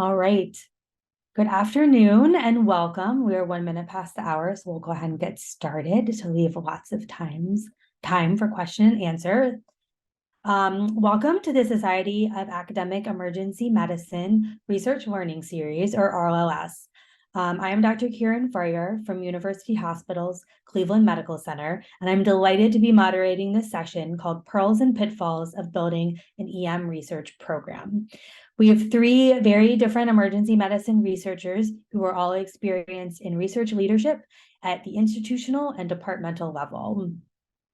All right. Good afternoon and welcome. We are 1 minute past the hour, so we'll go ahead and get started to leave lots of time for question and answer. Welcome to the Society of Academic Emergency Medicine Research Learning Series, or RLS. I am Dr. Kieran Furrier from University Hospitals Cleveland Medical Center, and I'm delighted to be moderating this session called Pearls and Pitfalls of Building an EM Research Program. We have three very different emergency medicine researchers who are all experienced in research leadership at the institutional and departmental level.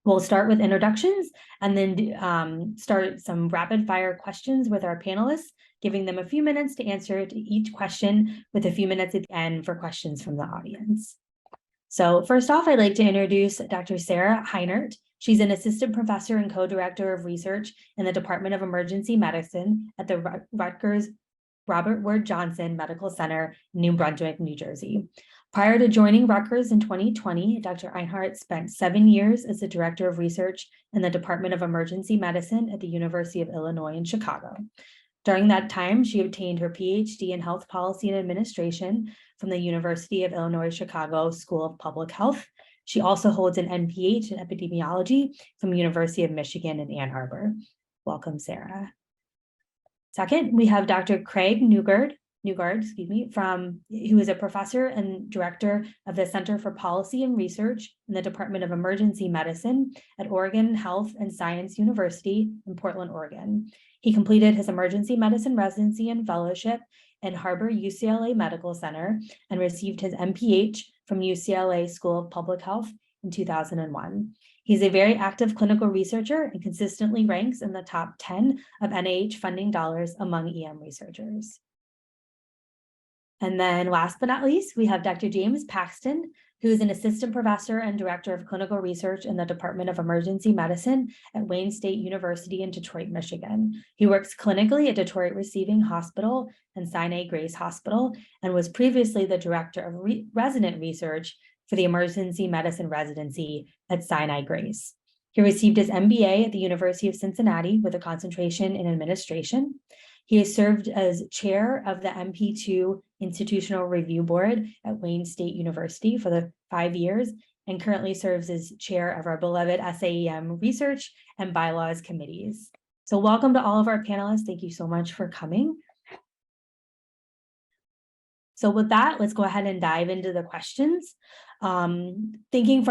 We'll start with introductions and then start some rapid fire questions with our panelists, giving them a few minutes to answer to each question with a few minutes at the end for questions from the audience. So first off, I'd like to introduce Dr. Sarah Heinert. She's an assistant professor and co-director of research in the Department of Emergency Medicine at the Rutgers Robert Wood Johnson Medical Center in New Brunswick, New Jersey. Prior to joining Rutgers in 2020, Dr. Einhart spent 7 years as the director of research in the Department of Emergency Medicine at the University of Illinois in Chicago. During that time, she obtained her PhD in Health Policy and Administration from the University of Illinois Chicago School of Public Health. She also holds an NPH in Epidemiology from the University of Michigan in Ann Arbor. Welcome, Sarah. Second, we have Dr. Craig Newgard, who is a professor and director of the Center for Policy and Research in the Department of Emergency Medicine at Oregon Health and Science University in Portland, Oregon. He completed his emergency medicine residency and fellowship in Harbor UCLA Medical Center and received his MPH from UCLA School of Public Health in 2001. He's a very active clinical researcher and consistently ranks in the top 10 of NIH funding dollars among EM researchers. And then last but not least, we have Dr. James Paxton, who is an assistant professor and director of clinical research in the Department of Emergency Medicine at Wayne State University in Detroit, Michigan. He works clinically at Detroit Receiving Hospital and Sinai Grace Hospital and was previously the director of resident research for the emergency medicine residency at Sinai Grace. He received his MBA at the University of Cincinnati with a concentration in administration. He has served as chair of the MP2 Institutional Review Board at Wayne State University for the 5 years and currently serves as chair of our beloved SAEM research and bylaws committees. So welcome to all of our panelists. Thank you so much for coming. So with that, let's go ahead and dive into the questions. Thinking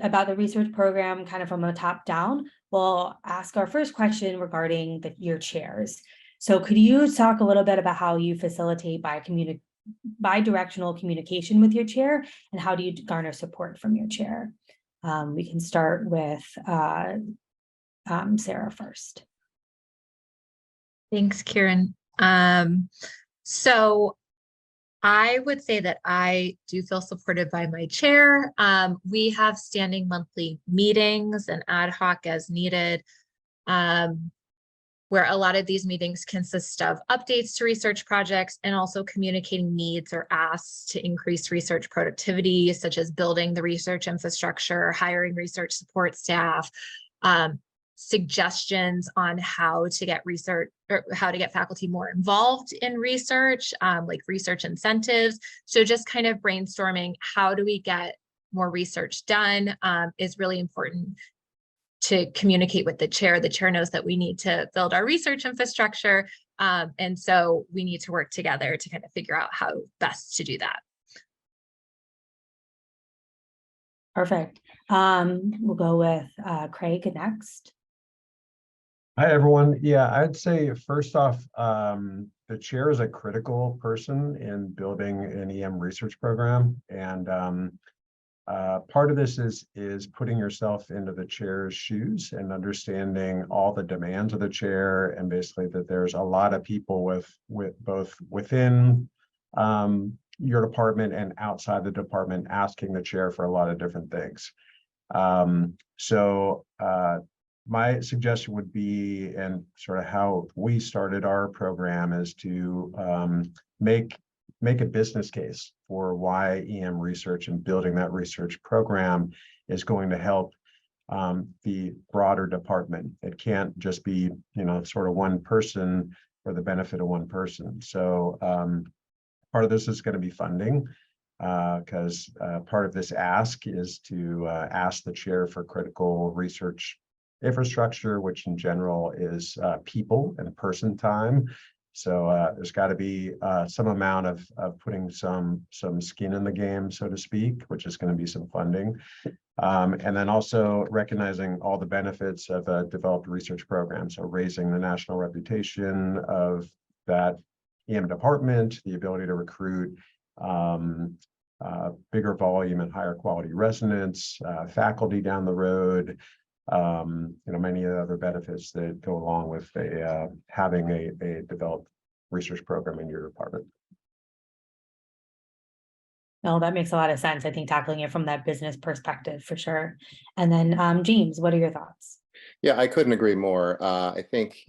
about the research program kind of from a top down, we'll ask our first question regarding your chairs. So could you talk a little bit about how you facilitate bi-directional communication with your chair and how do you garner support from your chair? We can start with Sarah first. Thanks, Kieran. So I would say that I do feel supported by my chair. We have standing monthly meetings and ad hoc as needed, where a lot of these meetings consist of updates to research projects and also communicating needs or asks to increase research productivity, such as building the research infrastructure, hiring research support staff, suggestions on how to get research or how to get faculty more involved in research, like research incentives. So just kind of brainstorming, how do we get more research done is really important to communicate with the chair. The chair knows that we need to build our research infrastructure. And so we need to work together to kind of figure out how best to do that. Perfect. We'll go with Craig next. Hi, everyone. Yeah, I'd say first off, the chair is a critical person in building an EM research program. And part of this is putting yourself into the chair's shoes and understanding all the demands of the chair, and basically that there's a lot of people with both within your department and outside the department asking the chair for a lot of different things. My suggestion would be, and sort of how we started our program, is to make a business case for why EM research and building that research program is going to help the broader department. It can't just be, sort of one person for the benefit of one person. So part of this is going to be funding, because part of this ask is to ask the chair for critical research infrastructure, which in general is people and person time. So there's got to be some amount of putting some skin in the game, so to speak, which is going to be some funding. And then also recognizing all the benefits of a developed research program. So raising the national reputation of that EM department, the ability to recruit bigger volume and higher quality residents, faculty down the road, many other benefits that go along with having a developed research program in your department. No, that makes a lot of sense. I think tackling it from that business perspective for sure. And then James, what are your thoughts? Yeah, I couldn't agree more. I think,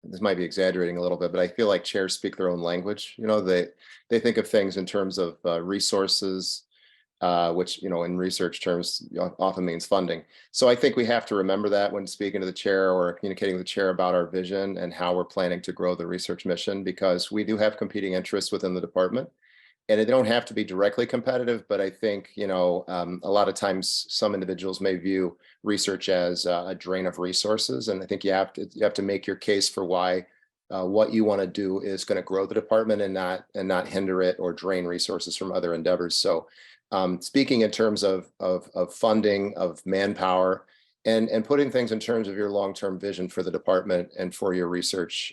this might be exaggerating a little bit, but I feel like chairs speak their own language. They think of things in terms of resources, which, in research terms often means funding. So I think we have to remember that when speaking to the chair or communicating with the chair about our vision and how we're planning to grow the research mission, because we do have competing interests within the department. And they don't have to be directly competitive, but I think, a lot of times some individuals may view research as a drain of resources. And I think you have to make your case for why what you want to do is going to grow the department and not hinder it or drain resources from other endeavors. So speaking in terms of funding, of manpower, and putting things in terms of your long-term vision for the department and for your research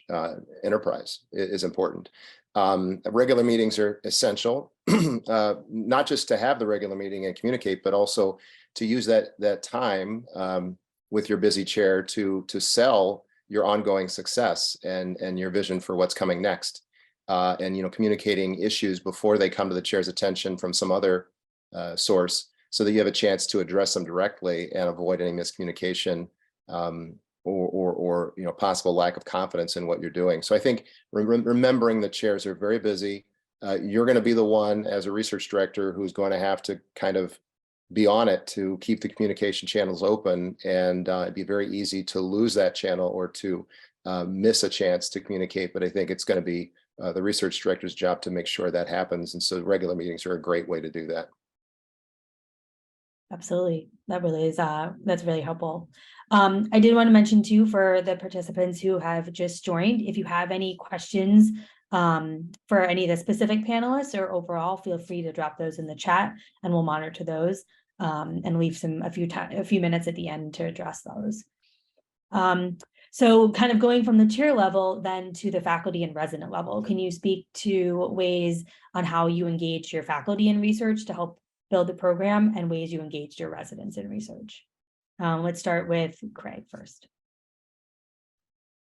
enterprise is important. Regular meetings are essential, not just to have the regular meeting and communicate, but also to use that time with your busy chair to sell your ongoing success and your vision for what's coming next. And communicating issues before they come to the chair's attention from some other source, so that you have a chance to address them directly and avoid any miscommunication or possible lack of confidence in what you're doing. So I think remembering the chairs are very busy. You're going to be the one as a research director who's going to have to kind of be on it to keep the communication channels open, and it'd be very easy to lose that channel or to miss a chance to communicate. But I think it's going to be the research director's job to make sure that happens. And so regular meetings are a great way to do that. Absolutely. That really is, that's really helpful. I did want to mention too, for the participants who have just joined, if you have any questions for any of the specific panelists or overall, feel free to drop those in the chat and we'll monitor those and leave a few minutes at the end to address those. So kind of going from the chair level then to the faculty and resident level, can you speak to ways on how you engage your faculty in research to help build the program, and ways you engaged your residents in research? Let's start with Craig first.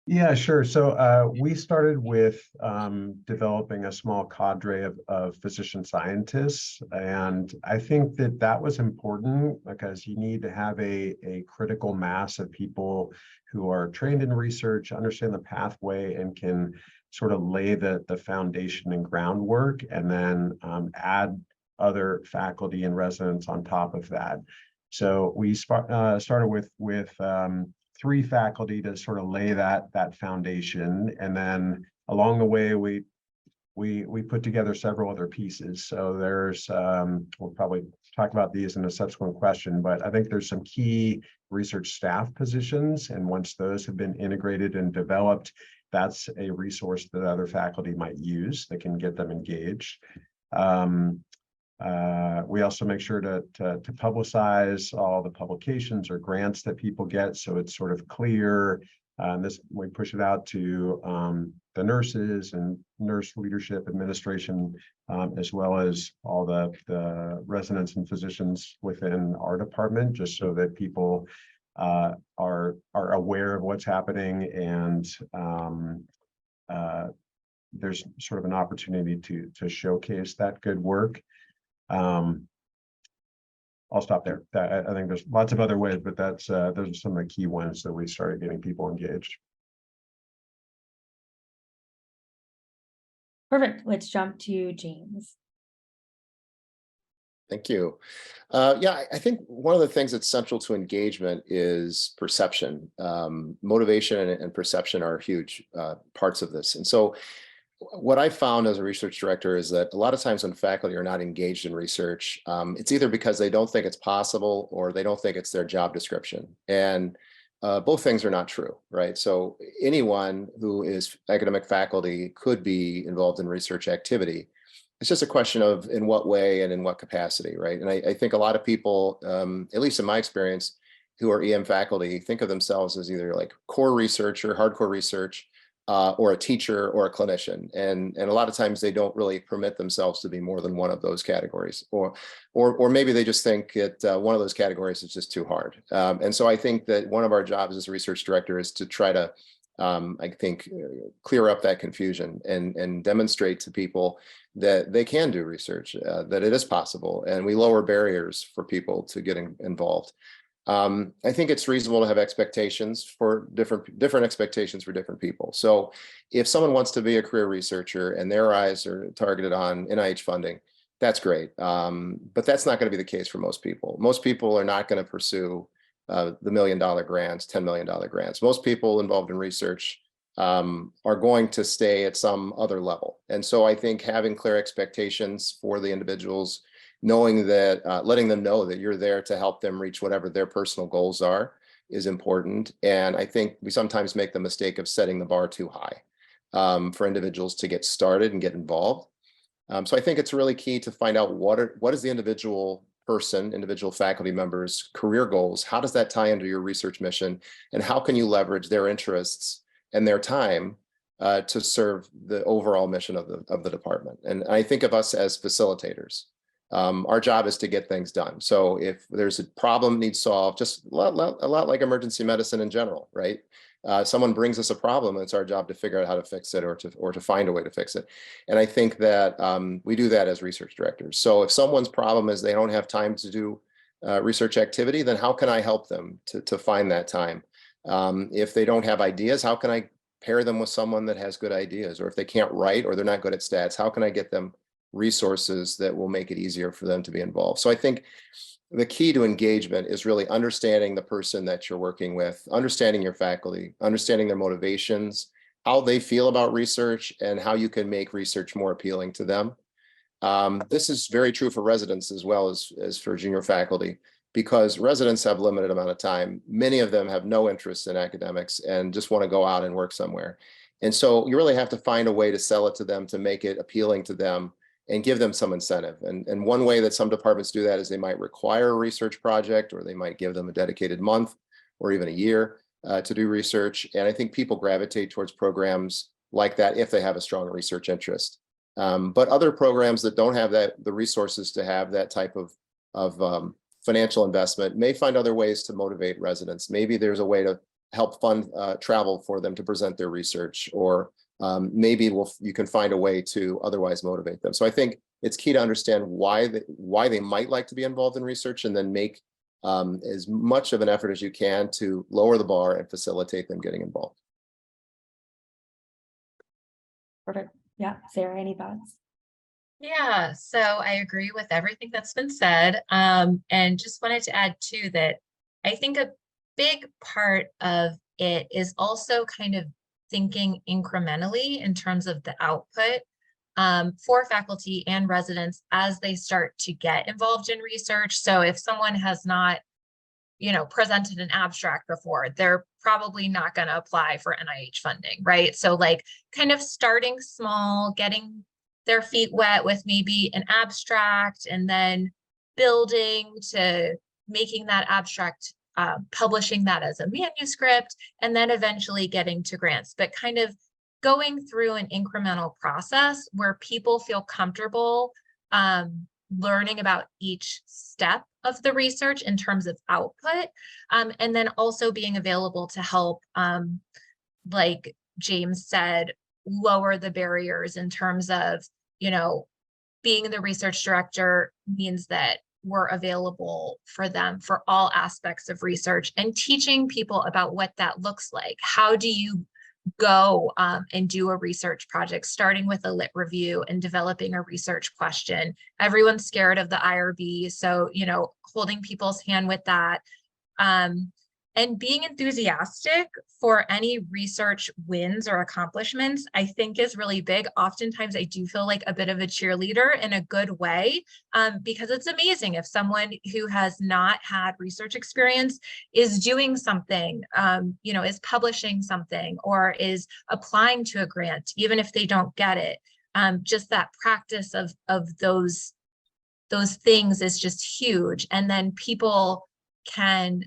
Yeah, sure. So we started with developing a small cadre of physician scientists. And I think that was important because you need to have a critical mass of people who are trained in research, understand the pathway, and can sort of lay the foundation and groundwork, and then add other faculty and residents on top of that. So we started with 3 faculty to sort of lay that foundation, and then along the way we put together several other pieces. So there's we'll probably talk about these in a subsequent question, but I think there's some key research staff positions, and once those have been integrated and developed, that's a resource that other faculty might use that can get them engaged. We also make sure to publicize all the publications or grants that people get, so it's sort of clear. We push it out to the nurses and nurse leadership administration, as well as all the residents and physicians within our department, just so that people are aware of what's happening, and there's sort of an opportunity to showcase that good work. I'll stop there. I think there's lots of other ways, but those are some of the key ones that we started getting people engaged. Perfect. Let's jump to James. Thank you. Yeah, I think one of the things that's central to engagement is perception. Motivation and perception are huge parts of this. And so what I found as a research director is that a lot of times when faculty are not engaged in research, it's either because they don't think it's possible or they don't think it's their job description. And both things are not true, right? So anyone who is academic faculty could be involved in research activity. It's just a question of in what way and in what capacity, right? And I think a lot of people, at least in my experience, who are EM faculty think of themselves as either like core researcher, hardcore research, or a teacher or a clinician. And a lot of times they don't really permit themselves to be more than one of those categories, or maybe they just think that one of those categories is just too hard. And so I think that one of our jobs as a research director is to try to, I think, clear up that confusion and demonstrate to people that they can do research, that it is possible, and we lower barriers for people to get involved. I think it's reasonable to have expectations for different expectations for different people. So if someone wants to be a career researcher and their eyes are targeted on NIH funding, that's great. But that's not going to be the case for most people. Most people are not going to pursue the $1 million grants, $10 million grants. Most people involved in research are going to stay at some other level. And so I think having clear expectations for the individuals, knowing that, letting them know that you're there to help them reach whatever their personal goals are is important. And I think we sometimes make the mistake of setting the bar too high for individuals to get started and get involved. So I think it's really key to find out what is the individual faculty member's career goals, how does that tie into your research mission, and how can you leverage their interests and their time to serve the overall mission of the department. And I think of us as facilitators. Our job is to get things done. So if there's a problem that needs solved, just a lot like emergency medicine in general, right? Someone brings us a problem, and it's our job to figure out how to fix it or to find a way to fix it. And I think that we do that as research directors. So if someone's problem is they don't have time to do research activity, then how can I help them to find that time? If they don't have ideas, how can I pair them with someone that has good ideas? Or if they can't write or they're not good at stats, how can I get them resources that will make it easier for them to be involved? So I think the key to engagement is really understanding the person that you're working with, understanding your faculty, understanding their motivations, how they feel about research, and how you can make research more appealing to them. This is very true for residents as well as for junior faculty, because residents have limited amount of time. Many of them have no interest in academics and just want to go out and work somewhere. And so you really have to find a way to sell it to them, to make it appealing to them and give them some incentive. And one way that some departments do that is they might require a research project, or they might give them a dedicated month or even a year to do research. And I think people gravitate towards programs like that if they have a strong research interest. But other programs that don't have the resources to have that type of financial investment may find other ways to motivate residents. Maybe there's a way to help fund travel for them to present their research, or maybe you can find a way to otherwise motivate them. So I think it's key to understand why they might like to be involved in research, and then make as much of an effort as you can to lower the bar and facilitate them getting involved. Perfect. Yeah, Sarah, any thoughts? Yeah, so I agree with everything that's been said. And just wanted to add too that I think a big part of it is also kind of thinking incrementally in terms of the output for faculty and residents as they start to get involved in research. So if someone has not, presented an abstract before, they're probably not going to apply for NIH funding, right? So like kind of starting small, getting their feet wet with maybe an abstract, and then building to making that abstract, publishing that as a manuscript, and then eventually getting to grants, but kind of going through an incremental process where people feel comfortable learning about each step of the research in terms of output, and then also being available to help, like James said, lower the barriers in terms of, being the research director means that we're available for them for all aspects of research, and teaching people about what that looks like. How do you go and do a research project, starting with a lit review and developing a research question. Everyone's scared of the IRB, so, you know, holding people's hand with that. And being enthusiastic for any research wins or accomplishments, I think is really big. Oftentimes I do feel like a bit of a cheerleader in a good way, because it's amazing if someone who has not had research experience is doing something, you know, is publishing something or is applying to a grant, even if they don't get it. Just that practice of those things is just huge. And then people can,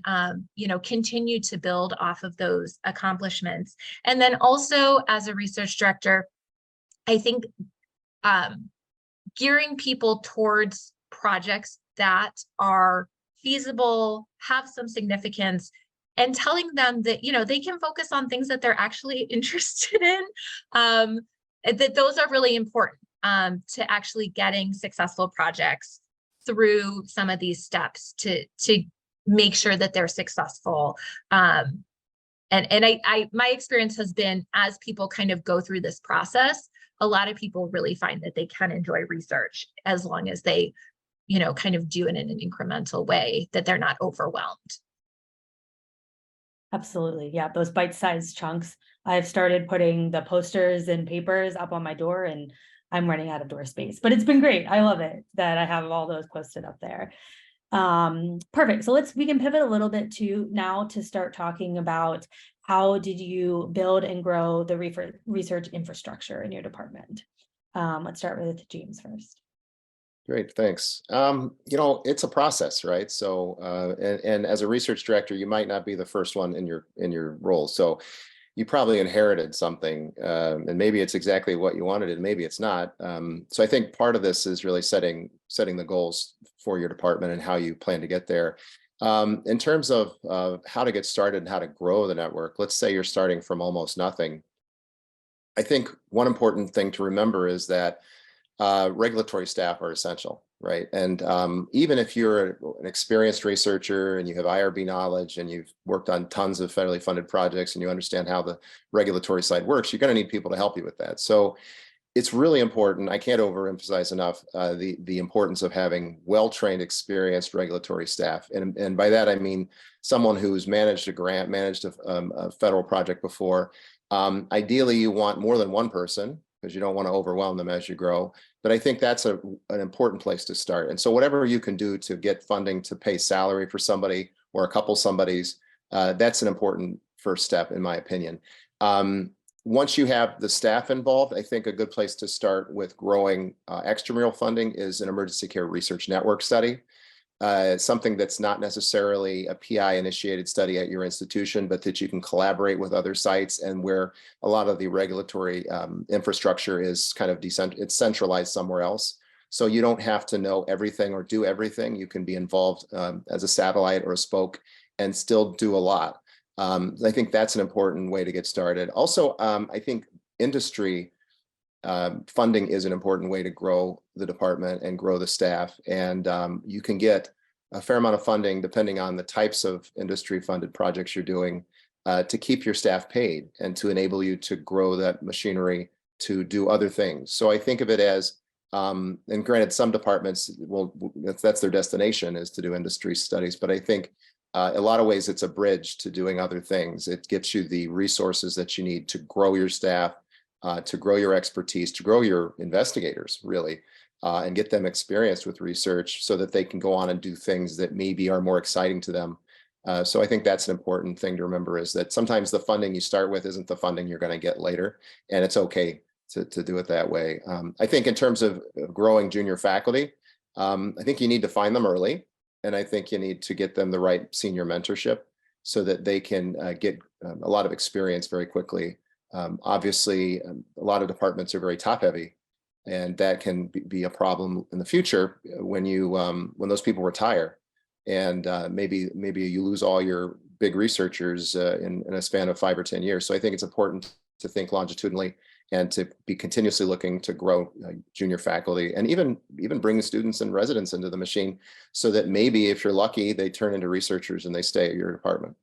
you know, continue to build off of those accomplishments. And then also as a research director, I think gearing people towards projects that are feasible, have some significance, and telling them that, you know, they can focus on things that they're actually interested in, that those are really important to actually getting successful projects through some of these steps to make sure that they're successful. And my experience has been, as people kind of go through this process, a lot of people really find that they can enjoy research as long as they, you know, kind of do it in an incremental way, that they're not overwhelmed. Absolutely. Yeah, those bite-sized chunks. I've started putting the posters and papers up on my door, and I'm running out of door space, but it's been great. I love it that I have all those posted up there. Perfect. So we can pivot a little bit to start talking about how did you build and grow the research infrastructure in your department? Let's start with James first. Great, thanks. You know, it's a process, right? So, and as a research director, you might not be the first one in your role. So you probably inherited something, and maybe it's exactly what you wanted, and maybe it's not. So I think part of this is really setting the goals for your department and how you plan to get there. In terms of how to get started and how to grow the network, let's say you're starting from almost nothing. I think one important thing to remember is that regulatory staff are essential, right? And even if you're an experienced researcher and you have IRB knowledge and you've worked on tons of federally funded projects and you understand how the regulatory side works, you're going to need people to help you with that. So it's really important. I can't overemphasize enough the importance of having well-trained, experienced regulatory staff. And by that, I mean someone who's managed a grant, managed a federal project before. Ideally, you want more than one person, because you don't want to overwhelm them as you grow. But I think that's an important place to start. And so whatever you can do to get funding to pay salary for somebody or a couple somebody's, that's an important first step, in my opinion. Once you have the staff involved, I think a good place to start with growing extramural funding is an emergency care research network study. Something that's not necessarily a PI initiated study at your institution, but that you can collaborate with other sites, and where a lot of the regulatory infrastructure is kind of it's centralized somewhere else. So you don't have to know everything or do everything. You can be involved as a satellite or a spoke and still do a lot. I think that's an important way to get started. Also, I think industry funding is an important way to grow the department and grow the staff. And you can get a fair amount of funding depending on the types of industry funded projects you're doing to keep your staff paid and to enable you to grow that machinery to do other things. So I think of it as, and granted, some departments that's their destination, is to do industry studies, but I think a lot of ways it's a bridge to doing other things. It gets you the resources that you need to grow your staff, to grow your expertise, to grow your investigators, really, and get them experienced with research so that they can go on and do things that maybe are more exciting to them. So I think that's an important thing to remember, is that sometimes the funding you start with isn't the funding you're going to get later, and it's okay to do it that way. I think in terms of growing junior faculty, I think you need to find them early, and I think you need to get them the right senior mentorship so that they can get a lot of experience very quickly. Obviously, a lot of departments are very top heavy, and that can be a problem in the future when when those people retire, and maybe you lose all your big researchers in a span of 5 or 10 years. So I think it's important to think longitudinally and to be continuously looking to grow junior faculty, and even bring students and residents into the machine, so that maybe, if you're lucky, they turn into researchers and they stay at your department.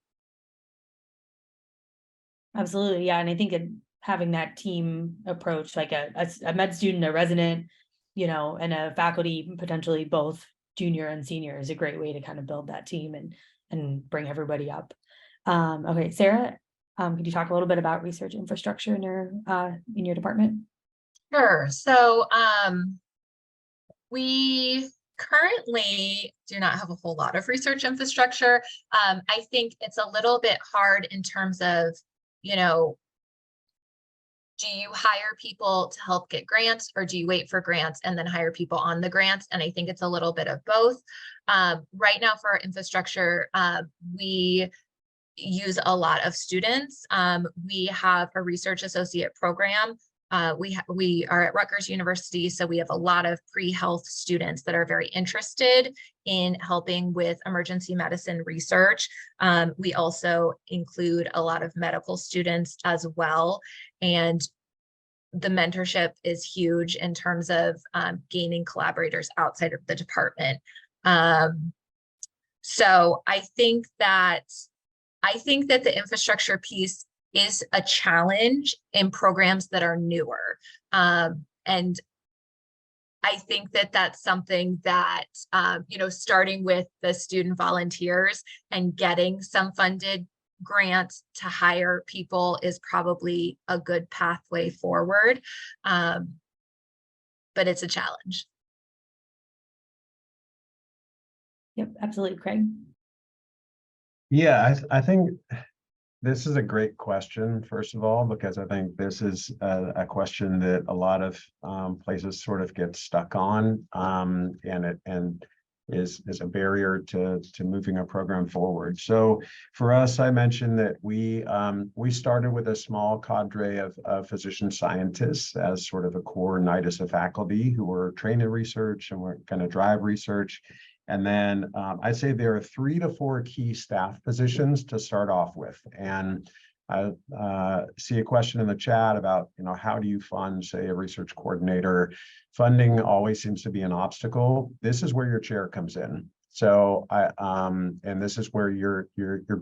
Absolutely, yeah, and I think having that team approach, like a med student, a resident, you know, and a faculty, potentially both junior and senior, is a great way to kind of build that team and bring everybody up. Okay, Sarah, could you talk a little bit about research infrastructure in your department? Sure. So we currently do not have a whole lot of research infrastructure. I think it's a little bit hard in terms of, you know, do you hire people to help get grants, or do you wait for grants and then hire people on the grants? And I think it's a little bit of both. Right now for our infrastructure, we use a lot of students. We have a research associate program. We are at Rutgers University, so we have a lot of pre-health students that are very interested in helping with emergency medicine research. We also include a lot of medical students as well. And the mentorship is huge in terms of gaining collaborators outside of the department. So I think that the infrastructure piece is a challenge in programs that are newer. And I think that that's something that, starting with the student volunteers and getting some funded grants to hire people is probably a good pathway forward. But it's a challenge. Yep, absolutely, Craig. Yeah, I think this is a great question, first of all, because I think this is a question that a lot of places sort of get stuck on, and is a barrier to moving a program forward. So for us, I mentioned that we started with a small cadre of physician scientists as sort of a core nidus of faculty who were trained in research and were going to drive research. And then I'd say there are 3 to 4 key staff positions to start off with. And I see a question in the chat about, how do you fund, say, a research coordinator? Funding always seems to be an obstacle. This is where your chair comes in. So and this is where your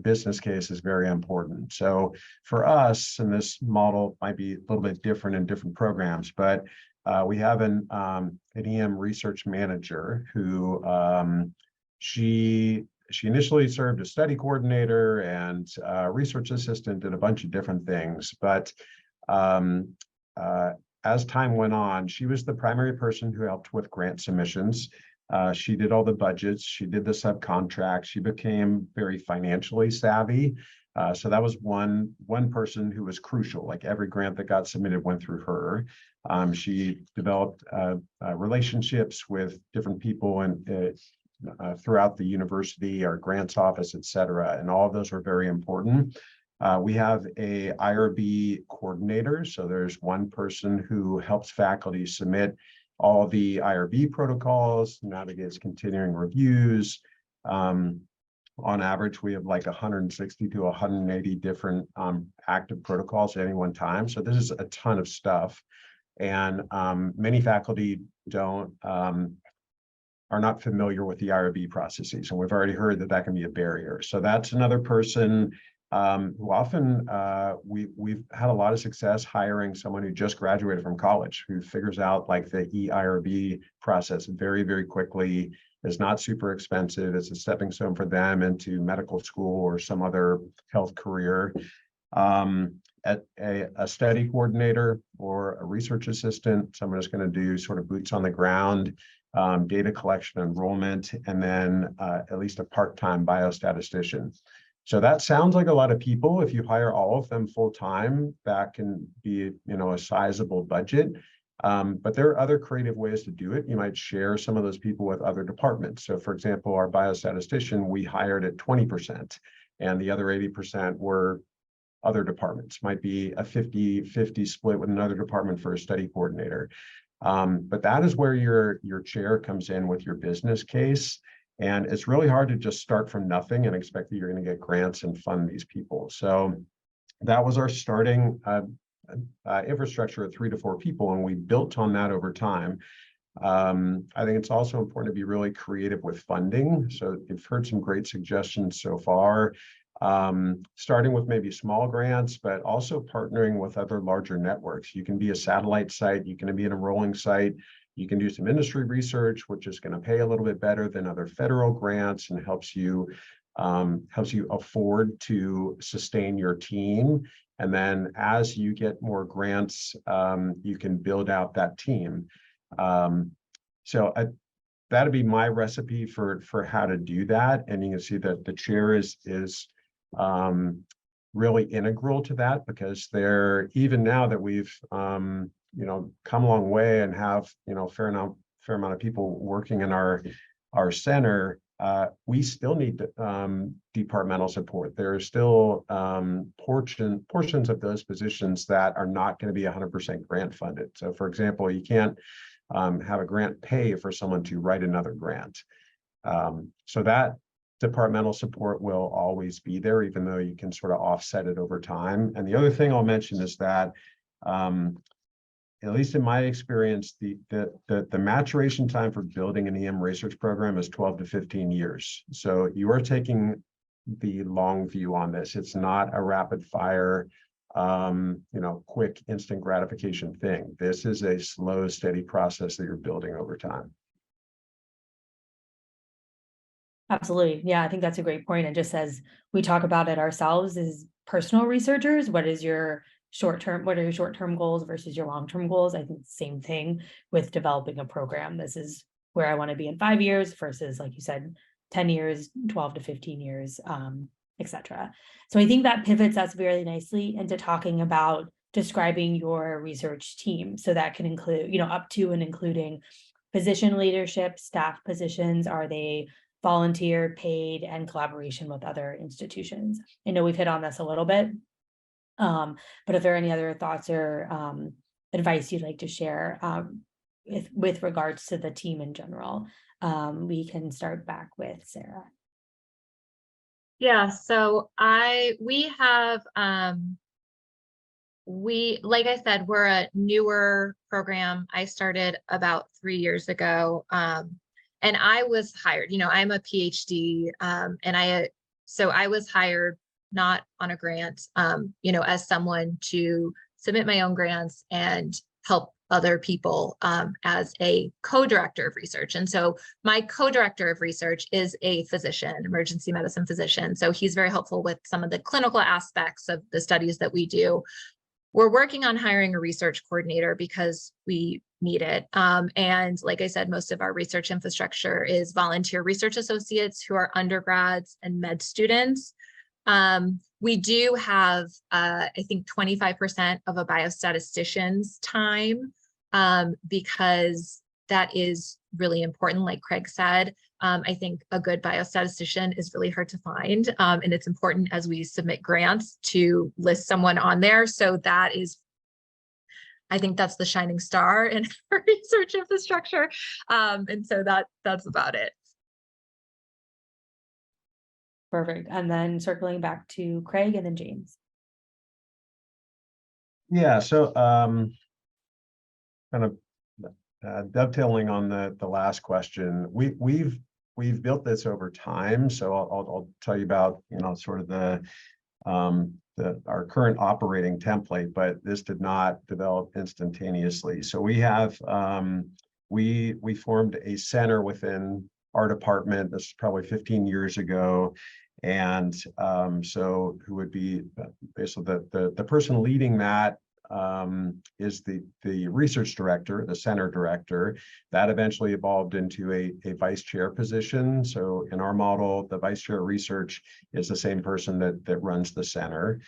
business case is very important. So for us, and this model might be a little bit different in different programs, but we have an EM research manager who she initially served as study coordinator and research assistant, did a bunch of different things. But as time went on, she was the primary person who helped with grant submissions. She did all the budgets. She did the subcontract. She became very financially savvy. So that was one person who was crucial. Like every grant that got submitted went through her. She developed relationships with different people and throughout the university, our grants office, et cetera. And all of those were very important. We have a IRB coordinator. So there's one person who helps faculty submit all the IRB protocols, navigates continuing reviews. On average, we have like 160 to 180 different active protocols at any one time. So this is a ton of stuff. And many faculty are not familiar with the IRB processes. And we've already heard that can be a barrier. So that's another person who often we've had a lot of success hiring someone who just graduated from college, who figures out like the EIRB process very, very quickly. Is not super expensive. It's a stepping stone for them into medical school or some other health career. At a study coordinator or a research assistant, someone is going to do sort of boots on the ground, data collection, enrollment, and then at least a part-time biostatistician. So that sounds like a lot of people. If you hire all of them full-time, that can be, a sizable budget. But there are other creative ways to do it. You might share some of those people with other departments. So for example, our biostatistician, we hired at 20%, and the other 80% were other departments. Might be a 50-50 split with another department for a study coordinator. But that is where your chair comes in with your business case. And it's really hard to just start from nothing and expect that you're going to get grants and fund these people. So that was our starting infrastructure of 3 to 4 people, and we built on that over time. I think it's also important to be really creative with funding. So you've heard some great suggestions so far. starting with maybe small grants, but also partnering with other larger networks. You can be a satellite site, you can be an enrolling site, you can do some industry research, which is going to pay a little bit better than other federal grants and helps you afford to sustain your team. And then as you get more grants, you can build out that team. That'd be my recipe for how to do that. And you can see that the chair is really integral to that, because they're, even now that we've come a long way and have fair amount of people working in our center, we still need departmental support. There are still portions of those positions that are not going to be 100% grant funded. So for example, you can't have a grant pay for someone to write another grant. So that departmental support will always be there, even though you can sort of offset it over time. And the other thing I'll mention is that, at least in my experience, the maturation time for building an EM research program is 12 to 15 years. So you are taking the long view on this. It's not a rapid fire, quick instant gratification thing. This is a slow, steady process that you're building over time. Absolutely. Yeah, I think that's a great point. And just as we talk about it ourselves as personal researchers, what are your short-term goals versus your long-term goals? I think same thing with developing a program. This is where I want to be in 5 years versus, like you said, 10 years, 12 to 15 years, etc. So I think that pivots us very nicely into talking about describing your research team. So that can include, up to and including position leadership, staff positions. Are they volunteer, paid, and collaboration with other institutions? I know we've hit on this a little bit, but if there are any other thoughts or advice you'd like to share with regards to the team in general, we can start back with Sarah. Yeah, so we have, like I said, we're a newer program. I started about 3 years ago. And I was hired, I'm a PhD, so I was hired not on a grant, as someone to submit my own grants and help other people as a co-director of research. And so my co-director of research is a physician, emergency medicine physician. So he's very helpful with some of the clinical aspects of the studies that we do. We're working on hiring a research coordinator because we need it. And like I said, most of our research infrastructure is volunteer research associates who are undergrads and med students. We do have, I think, 25% of a biostatistician's time because that is really important, like Craig said. I think a good biostatistician is really hard to find, and it's important as we submit grants to list someone on there. So that is, I think that's the shining star in our research infrastructure. And so that's about it. Perfect. And then circling back to Craig and then James. Yeah, so kind of dovetailing on the last question, we've built this over time. So I'll tell you about sort of our current operating template, but this did not develop instantaneously. So we have we formed a center within our department. This is probably 15 years ago. And so who would be basically the person leading that is the research director, the center director. That eventually evolved into a vice chair position. So in our model, the vice chair of research is the same person that runs the center.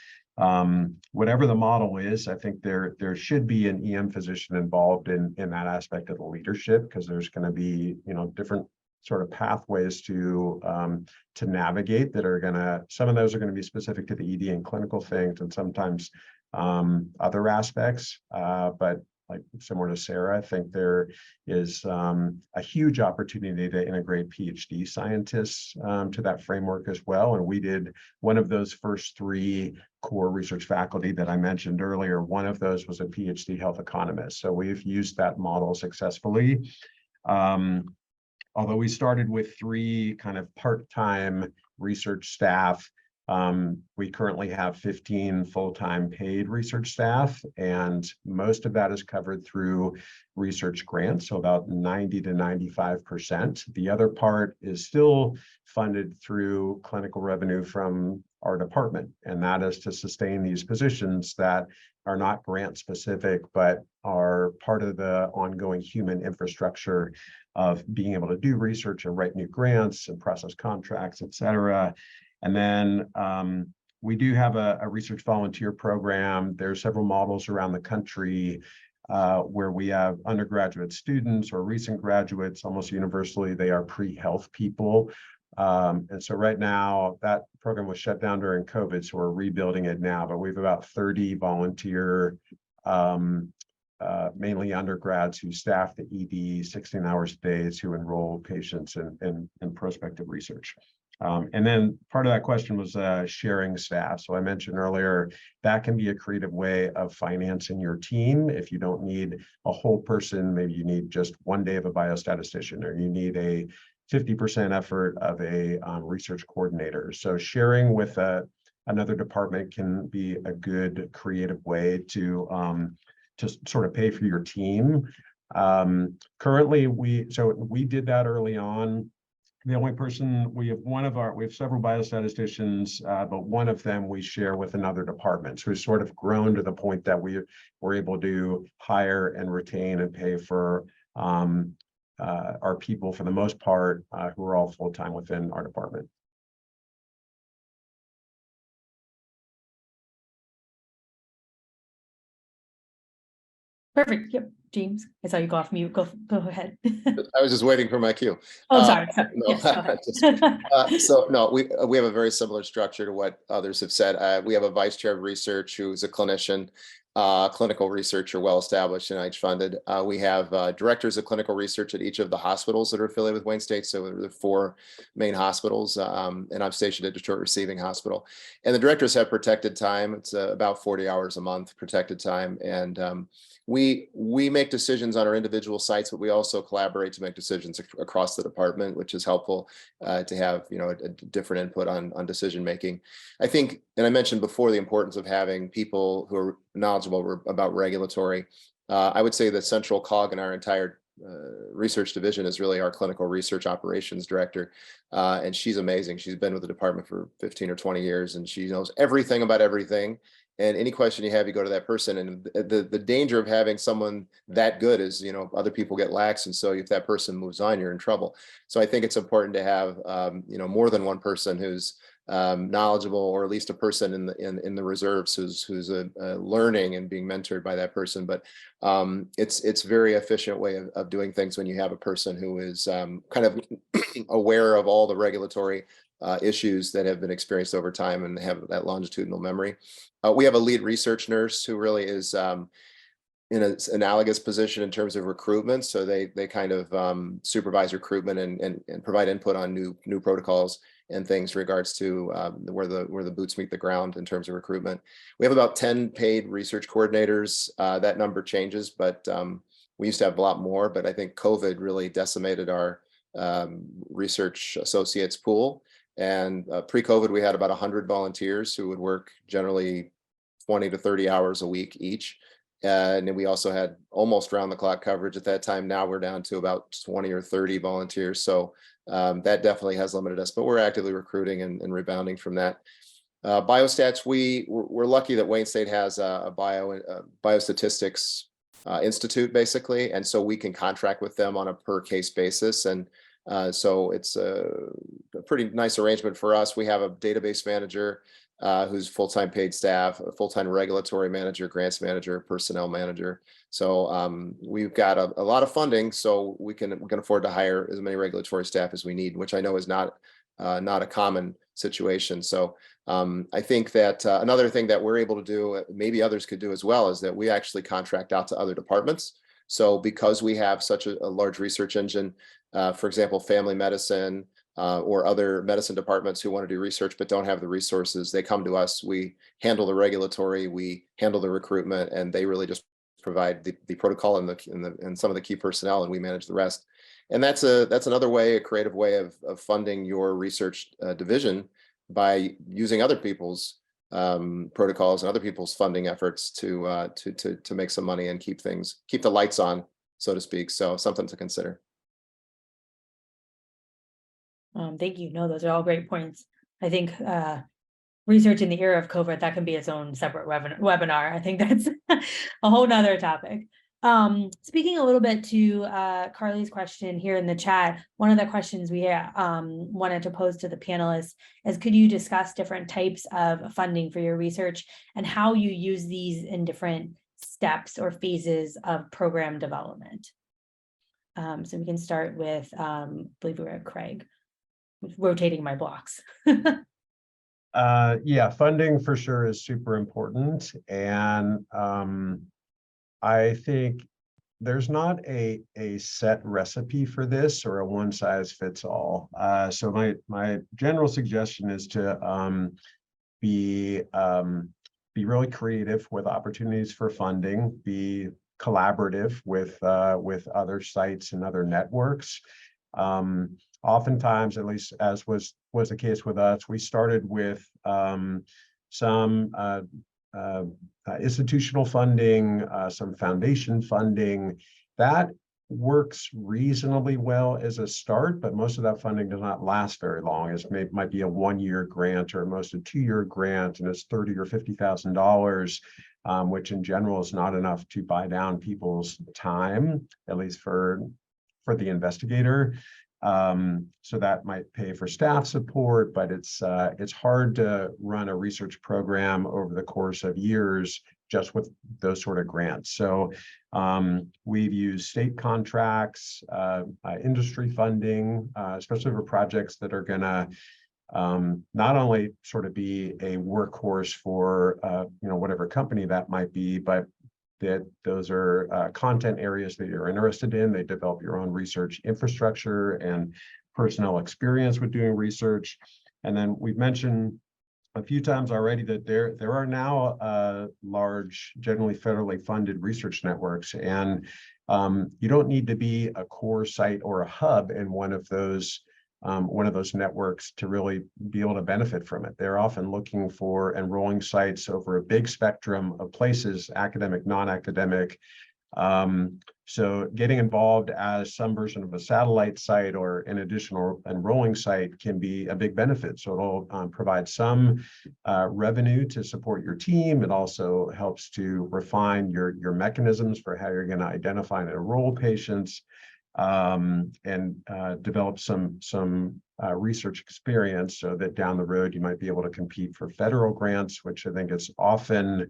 Whatever the model is, I think there should be an EM physician involved in that aspect of the leadership, because there's going to be different sort of pathways to navigate that are some of those are going to be specific to the ED and clinical things, and sometimes other aspects, but like similar to Sarah, I think there is a huge opportunity to integrate PhD scientists to that framework as well. And we did one of those first 3 core research faculty that I mentioned earlier. One of those was a PhD health economist. So we've used that model successfully. Although we started with 3 kind of part-time research staff, We currently have 15 full-time paid research staff, and most of that is covered through research grants, so about 90 to 95%. The other part is still funded through clinical revenue from our department, and that is to sustain these positions that are not grant specific, but are part of the ongoing human infrastructure of being able to do research and write new grants and process contracts, et cetera. And then we do have a research volunteer program. There's several models around the country where we have undergraduate students or recent graduates. Almost universally, they are pre-health people. And so right now, that program was shut down during COVID, so we're rebuilding it now. But we have about 30 volunteer, mainly undergrads who staff the ED 16 hours a day to enroll patients in prospective research. And then part of that question was sharing staff. So I mentioned earlier, that can be a creative way of financing your team. If you don't need a whole person, maybe you need just one day of a biostatistician, or you need a 50% effort of a research coordinator. So sharing with another department can be a good creative way to sort of pay for your team. Currently, we did that early on. The only person we have several biostatisticians, but one of them we share with another department. So we've sort of grown to the point that we're able to hire and retain and pay for our people for the most part, who are all full-time within our department. Perfect. Yep. James, I saw you go off mute. Go ahead. I was just waiting for my cue. Oh, sorry. No, Yes, go ahead. so no, we have a very similar structure to what others have said. We have a vice chair of research who's a clinician, clinical researcher, well-established and NIH funded. We have directors of clinical research at each of the hospitals that are affiliated with Wayne State. So there are 4 main hospitals, and I'm stationed at Detroit Receiving Hospital. And the directors have protected time. It's about 40 hours a month protected time. And we make decisions on our individual sites, but we also collaborate to make decisions across the department, which is helpful to have a different input on decision making. I think, and I mentioned before, the importance of having people who are knowledgeable about regulatory. I would say the central cog in our entire research division is really our clinical research operations director, and she's amazing. She's been with the department for 15 or 20 years, and she knows everything about everything. And any question you have, you go to that person. And the danger of having someone that good is, other people get lax. And so if that person moves on, you're in trouble. So I think it's important to have, more than one person who's knowledgeable, or at least a person in the reserves who's learning and being mentored by that person. But it's very efficient way of doing things when you have a person who is kind of aware of all the regulatory issues that have been experienced over time and have that longitudinal memory. We have a lead research nurse who really is in an analogous position in terms of recruitment. So they kind of supervise recruitment and provide input on new protocols and things regards to where the boots meet the ground in terms of recruitment. We have about 10 paid research coordinators. That number changes, but we used to have a lot more. But I think COVID really decimated our research associates pool. And pre-COVID, we had about 100 volunteers who would work generally 20 to 30 hours a week each. And then we also had almost round-the-clock coverage at that time. Now we're down to about 20 or 30 volunteers. So that definitely has limited us, but we're actively recruiting and rebounding from that. Biostats, we're lucky that Wayne State has a biostatistics institute, basically. And so we can contract with them on a per case basis. And so it's a pretty nice arrangement for us. We have a database manager who's full-time paid staff, a full-time regulatory manager, grants manager, personnel manager. So we've got a lot of funding, so we can afford to hire as many regulatory staff as we need, which I know is not a common situation. So I think that another thing that we're able to do, maybe others could do as well, is that we actually contract out to other departments. So because we have such a large research engine, for example, family medicine or other medicine departments who want to do research but don't have the resources, they come to us. We handle the regulatory, we handle the recruitment, and they really just provide the protocol and some of the key personnel, and we manage the rest. And that's another way, a creative way of funding your research division by using other people's protocols and other people's funding efforts to make some money and keep the lights on, so to speak. So something to consider. Thank you. No, those are all great points. I think research in the era of COVID, that can be its own separate webinar. I think that's a whole nother topic. Speaking a little bit to Carly's question here in the chat, one of the questions we wanted to pose to the panelists is, could you discuss different types of funding for your research and how you use these in different steps or phases of program development? So we can start with, I believe we were at Craig, rotating my blocks. Yeah, funding for sure is super important. And I think there's not a set recipe for this or a one size fits all. So my general suggestion is to be really creative with opportunities for funding, be collaborative with other sites and other networks. Oftentimes, at least as was the case with us, we started with some institutional funding, some foundation funding. That works reasonably well as a start, but most of that funding does not last very long. It might be a 1-year grant or most a 2-year grant, and it's $30,000 or $50,000, which in general is not enough to buy down people's time, at least for the investigator. So that might pay for staff support, but it's hard to run a research program over the course of years just with those sort of grants. So we've used state contracts, industry funding, especially for projects that are gonna not only sort of be a workhorse for whatever company that might be, but that those are content areas that you're interested in. They develop your own research infrastructure and personnel experience with doing research. And then we've mentioned a few times already that there are now large, generally federally funded research networks, and you don't need to be a core site or a hub in one of those networks to really be able to benefit from it. They're often looking for enrolling sites over a big spectrum of places, academic, non-academic. So getting involved as some version of a satellite site or an additional enrolling site can be a big benefit. So it'll provide some revenue to support your team. It also helps to refine your mechanisms for how you're going to identify and enroll patients, and develop some research experience so that down the road you might be able to compete for federal grants, which I think is often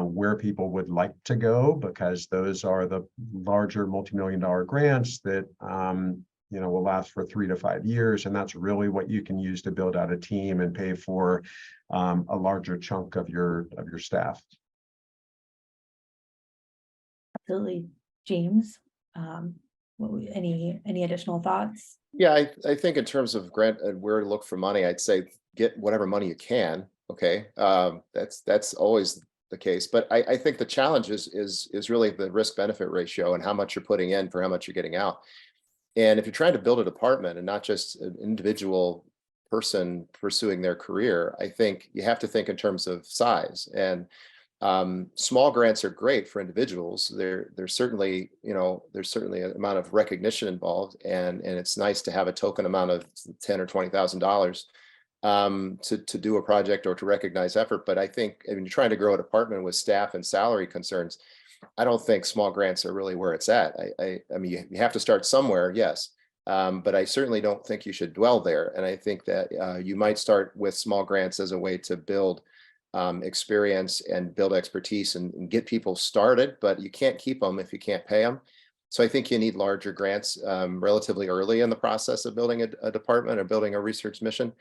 where people would like to go, because those are the larger multi-million-dollar grants that will last for 3 to 5 years, and that's really what you can use to build out a team and pay for a larger chunk of your staff. Absolutely. James, any additional thoughts? Yeah, I think in terms of grant and where to look for money, I'd say get whatever money you can. Okay, that's always the case. But I think the challenge is really the risk benefit ratio and how much you're putting in for how much you're getting out. And if you're trying to build a department and not just an individual person pursuing their career, I think you have to think in terms of size. And small grants are great for individuals. There's certainly an amount of recognition involved, and it's nice to have a token amount of $10,000 or $20,000 to do a project or to recognize effort. But I think, you're trying to grow a department with staff and salary concerns, I don't think small grants are really where it's at. I mean, you have to start somewhere, yes, but I certainly don't think you should dwell there. And I think that you might start with small grants as a way to build experience and build expertise and get people started, but you can't keep them if you can't pay them. So I think you need larger grants relatively early in the process of building a department or building a research mission.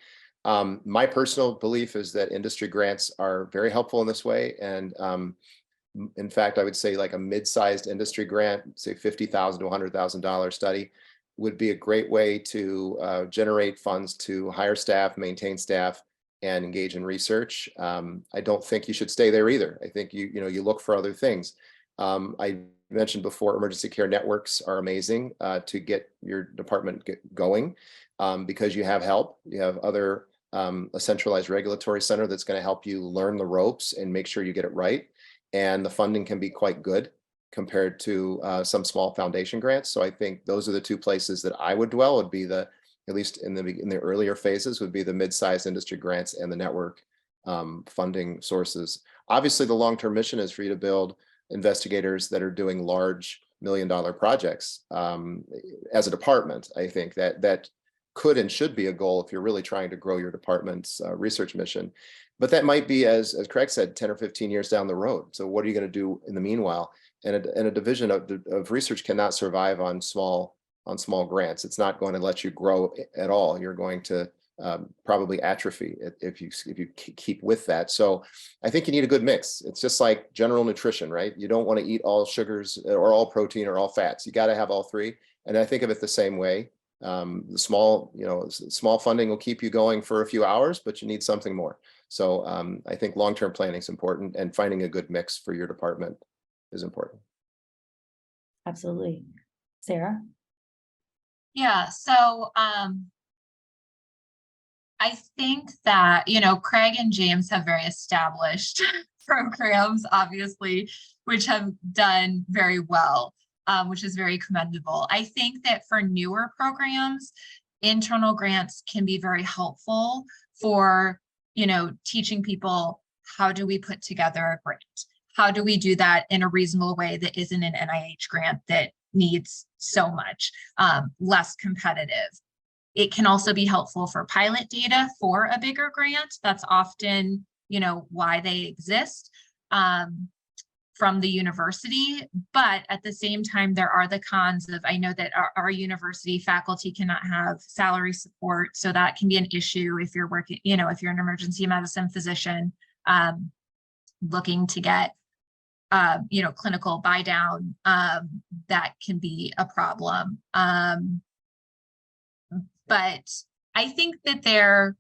My personal belief is that industry grants are very helpful in this way. And in fact, I would say like a mid-sized industry grant, say $50,000 to $100,000 study, would be a great way to generate funds to hire staff, maintain staff, and engage in research. I don't think you should stay there either. I think you look for other things. I mentioned before, emergency care networks are amazing to get your department going because you have help. You have other a centralized regulatory center that's going to help you learn the ropes and make sure you get it right. And the funding can be quite good compared to some small foundation grants. So I think those are the two places that I would dwell, would be the, at least in the earlier phases, would be the mid-sized industry grants and the network funding sources. Obviously, the long-term mission is for you to build investigators that are doing large million-dollar projects as a department. I think that could and should be a goal if you're really trying to grow your department's research mission. But that might be, as Craig said, 10 or 15 years down the road. So what are you going to do in the meanwhile? And a division of research cannot survive on small grants. It's not going to let you grow at all. You're going to probably atrophy if you keep with that. So I think you need a good mix. It's just like general nutrition, right? You don't want to eat all sugars or all protein or all fats. You got to have all three. And I think of it the same way. The small funding will keep you going for a few hours, but you need something more. So I think long-term planning is important, and finding a good mix for your department is important. Absolutely. Sarah? Yeah, so I think that, Craig and James have very established programs, obviously, which have done very well, which is very commendable. I think that for newer programs, internal grants can be very helpful for, teaching people, how do we put together a grant? How do we do that in a reasonable way that isn't an NIH grant that needs so much, less competitive? It can also be helpful for pilot data for a bigger grant. That's often, why they exist from the university. But at the same time, there are the cons of, I know that our university faculty cannot have salary support. So that can be an issue if you're working, if you're an emergency medicine physician looking to get clinical buy down, that can be a problem. But I think that they're,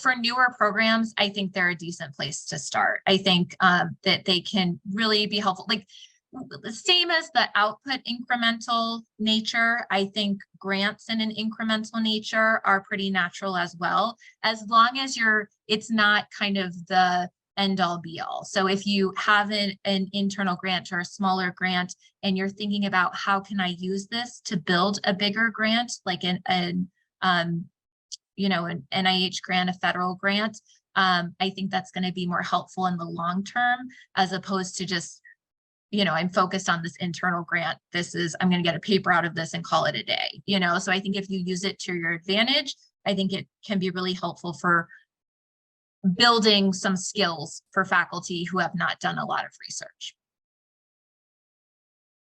for newer programs, I think they're a decent place to start. I think that they can really be helpful. Like the same as the output incremental nature, I think grants in an incremental nature are pretty natural as well, as long as it's not kind of the end all be all. So if you have an internal grant or a smaller grant and you're thinking about how can I use this to build a bigger grant, like an NIH grant, a federal grant, I think that's going to be more helpful in the long term, as opposed to just, I'm focused on this internal grant. I'm going to get a paper out of this and call it a day, so I think if you use it to your advantage, I think it can be really helpful for building some skills for faculty who have not done a lot of research.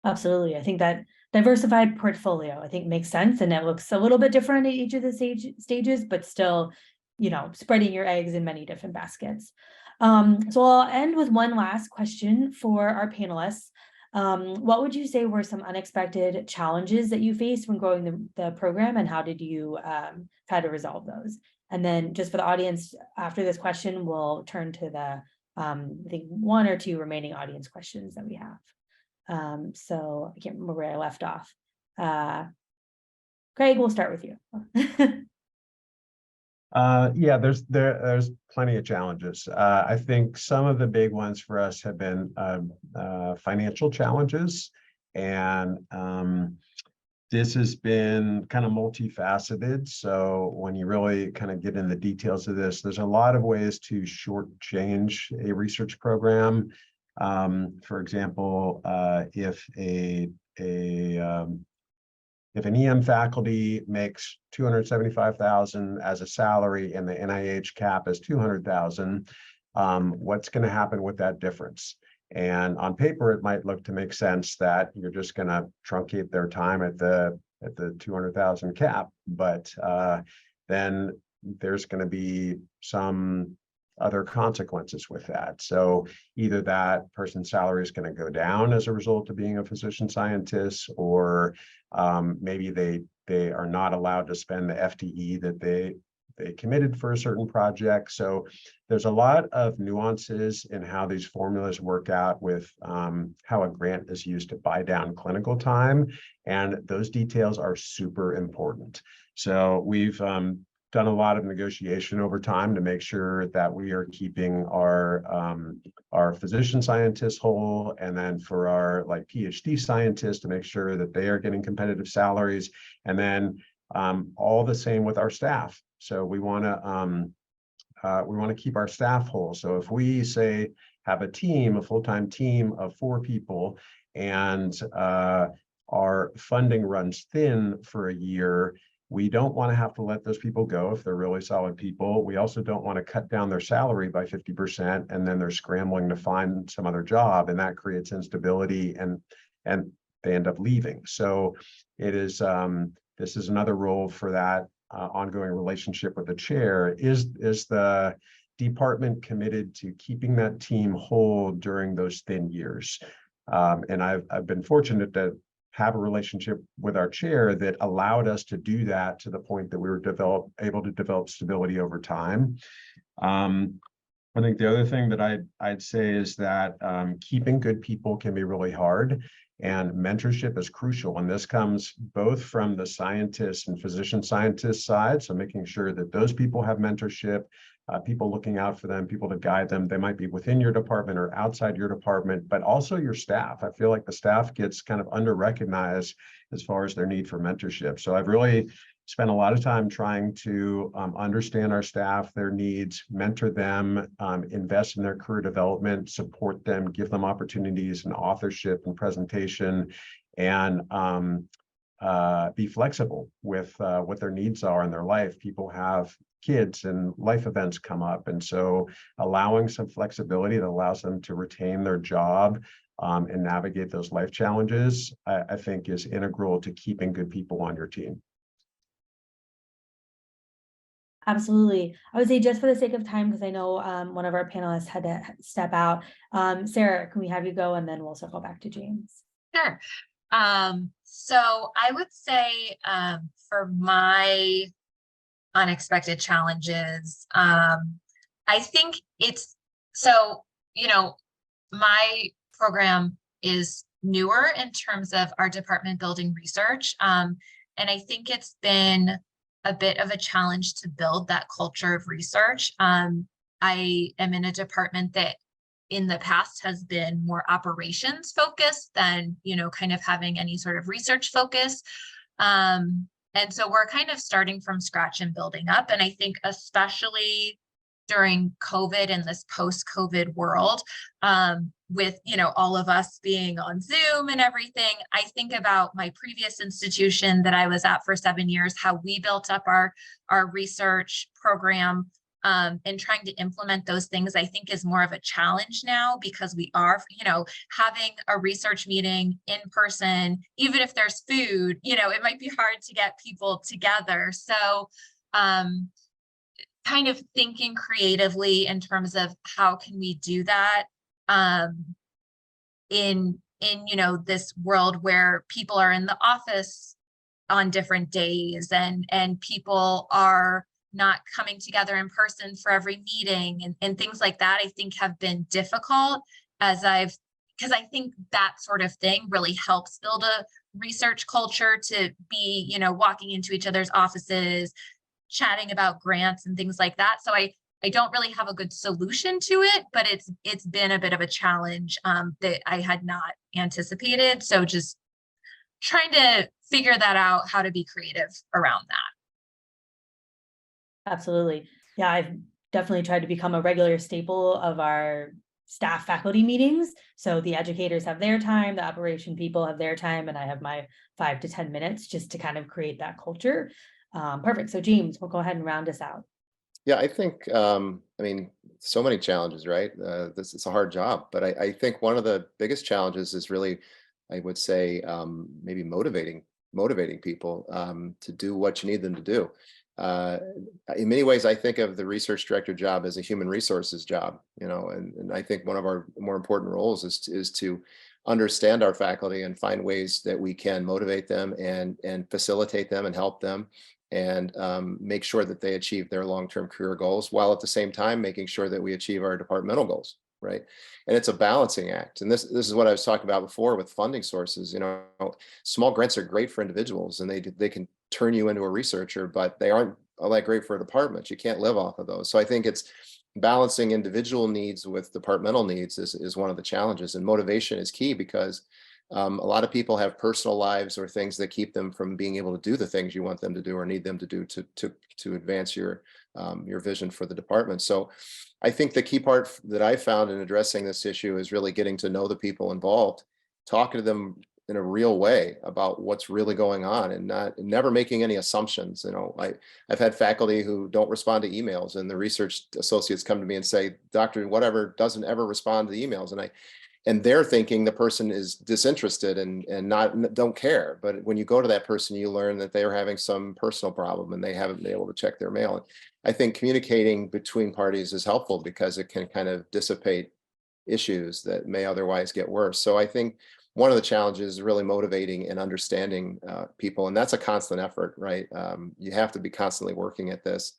Absolutely. I think that diversified portfolio, I think, makes sense, and it looks a little bit different at each of the stages, but still, spreading your eggs in many different baskets. So I'll end with one last question for our panelists. What would you say were some unexpected challenges that you faced when growing the program, and how did you try to resolve those? And then just for the audience, after this question, we'll turn to the, I think, one or two remaining audience questions that we have. So I can't remember where I left off. Craig, we'll start with you. Yeah, there's plenty of challenges. I think some of the big ones for us have been financial challenges, and this has been kind of multifaceted. So when you really kind of get in the details of this, there's a lot of ways to shortchange a research program. For example, if an EM faculty makes $275,000 as a salary and the NIH cap is $200,000, what's going to happen with that difference? And on paper, it might look to make sense that you're just going to truncate their time at the 200,000 cap, but then there's going to be some other consequences with that. So either that person's salary is going to go down as a result of being a physician scientist, or maybe they are not allowed to spend the FTE that they committed for a certain project. So there's a lot of nuances in how these formulas work out with how a grant is used to buy down clinical time. And those details are super important. So we've done a lot of negotiation over time to make sure that we are keeping our physician scientists whole, and then for our like PhD scientists to make sure that they are getting competitive salaries, and then all the same with our staff. So we want to keep our staff whole. So if we say have a full-time team of 4 people, and our funding runs thin for a year, we don't want to have to let those people go if they're really solid people. We also don't want to cut down their salary by 50% and then they're scrambling to find some other job, and that creates instability and they end up leaving. So it is this is another role for that ongoing relationship with the chair. Is the department committed to keeping that team whole during those thin years? And I've been fortunate to have a relationship with our chair that allowed us to do that to the point that we were able to develop stability over time. I think the other thing that I'd say is that keeping good people can be really hard, and mentorship is crucial. And this comes both from the scientists and physician scientist side. So making sure that those people have mentorship, people looking out for them, people to guide them. They might be within your department or outside your department, but also your staff. I feel like the staff gets kind of under-recognized as far as their need for mentorship. So I've really spent a lot of time trying to understand our staff, their needs, mentor them, invest in their career development, support them, give them opportunities in authorship and presentation, and be flexible with what their needs are in their life. People have kids and life events come up. And so allowing some flexibility that allows them to retain their job and navigate those life challenges, I think is integral to keeping good people on your team. Absolutely. I would say, just for the sake of time, because I know one of our panelists had to step out. Sarah, can we have you go, and then we'll circle back to James? Sure. So I would say for my unexpected challenges, I think it's, so, my program is newer in terms of our department building research. And I think it's been a bit of a challenge to build that culture of research. I am in a department that in the past has been more operations focused than, kind of having any sort of research focus. And so we're kind of starting from scratch and building up. And I think especially during COVID and this post-COVID world, with, all of us being on Zoom and everything, I think about my previous institution that I was at for 7 years, how we built up our research program, and trying to implement those things, I think is more of a challenge now, because we are, having a research meeting in person, even if there's food, it might be hard to get people together. So, kind of thinking creatively in terms of how can we do that, in this world where people are in the office on different days, and people are not coming together in person for every meeting, and things like that, I think have been difficult, because I think that sort of thing really helps build a research culture, to be, walking into each other's offices, chatting about grants and things like that. So I don't really have a good solution to it, but it's been a bit of a challenge that I had not anticipated. So just trying to figure that out, how to be creative around that. Absolutely. Yeah, I've definitely tried to become a regular staple of our staff faculty meetings. So the educators have their time, the operation people have their time, and I have my 5 to 10 minutes just to kind of create that culture. Perfect. So James, we'll go ahead and round us out. Yeah, I think, so many challenges, right? This is a hard job, but I think one of the biggest challenges is really, I would say, maybe motivating people to do what you need them to do. In many ways, I think of the research director job as a human resources job, and I think one of our more important roles is to understand our faculty and find ways that we can motivate them and facilitate them and help them, and make sure that they achieve their long-term career goals, while at the same time making sure that we achieve our departmental goals, right? And it's a balancing act. And this is what I was talking about before with funding sources. Small grants are great for individuals, and they can turn you into a researcher, but they aren't all that great for a department. You can't live off of those. So I think it's balancing individual needs with departmental needs is one of the challenges, and motivation is key because a lot of people have personal lives or things that keep them from being able to do the things you want them to do or need them to do to advance your vision for the department. So I think the key part that I found in addressing this issue is really getting to know the people involved, talking to them in a real way about what's really going on, and never making any assumptions. You know, I've had faculty who don't respond to emails, and the research associates come to me and say, Dr. whatever doesn't ever respond to the emails. And they're thinking the person is disinterested and don't care. But when you go to that person, you learn that they are having some personal problem and they haven't been able to check their mail. And I think communicating between parties is helpful because it can kind of dissipate issues that may otherwise get worse. So I think one of the challenges is really motivating and understanding people. And that's a constant effort, right? You have to be constantly working at this.